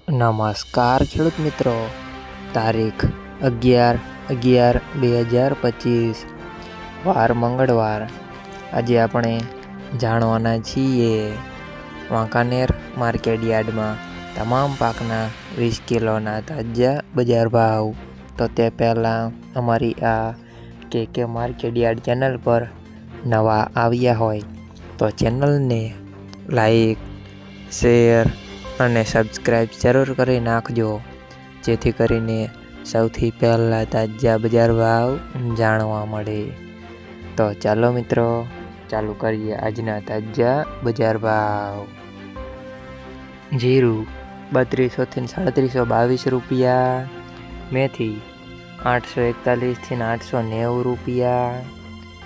નમસ્કાર ખેડૂત મિત્રો, તારીખ 11/11/2025 વાર મંગળવાર। આજે આપણે જાણવાના છીએ વાંકાનેર માર્કેટયાર્ડમાં તમામ પાકના 20 કિલોના તાજા બજાર ભાવ। તો તે પહેલાં અમારી આ કે માર્કેટયાર્ડ ચેનલ પર નવા આવ્યા હોય તો ચેનલને લાઈક, શેર અને સબસ્ક્રાઈબ જરૂર કરી નાખજો, જેથી કરીને સૌથી પહેલાં તાજા બજાર ભાવ જાણવા મળે। તો ચાલો મિત્રો, ચાલુ કરીએ આજના તાજા બજાર ભાવ। જીરું 3200 થી 3722 રૂપિયા, મેથી 841 થી 890 રૂપિયા,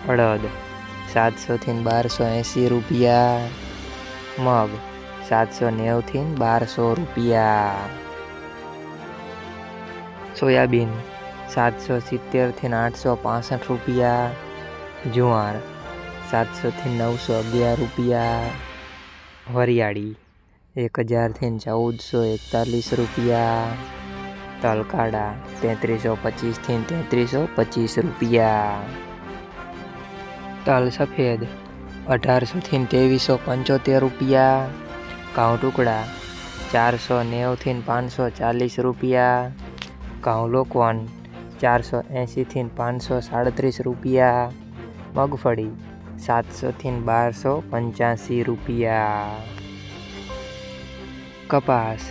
અડદ 700 થી 1280 રૂપિયા, મગ 790 થી 1200 રૂપિયા, સોયાબીન 770 થી 865 રૂપિયા, જુવાર 700 થી 911 રૂપિયા, વરિયાળી 1000 થી 1441 રૂપિયા, તલ કાળા 3325 થી 3325 રૂપિયા, તલ સફેદ 1800 થી 2375 રૂપિયા, ઘઉં ટુકડા 490 થી 540 રૂપિયા, ઘઉં લોકવન 480 થી 537 રૂપિયા, મગફળી 700 થી 1285 રૂપિયા, કપાસ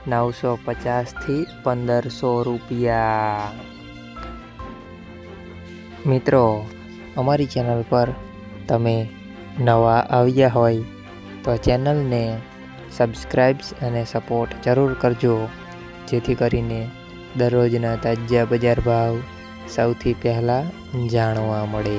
950 થી 1500 રૂપિયા। મિત્રો, અમારી ચેનલ પર તમે નવા આવ્યા હોય તો ચેનલને સબસ્ક્રાઈબ અને સપોર્ટ જરૂર કરજો, જેથી કરીને દરરોજના તાજા બજાર ભાવ સૌથી પહેલાં જાણવા મળે।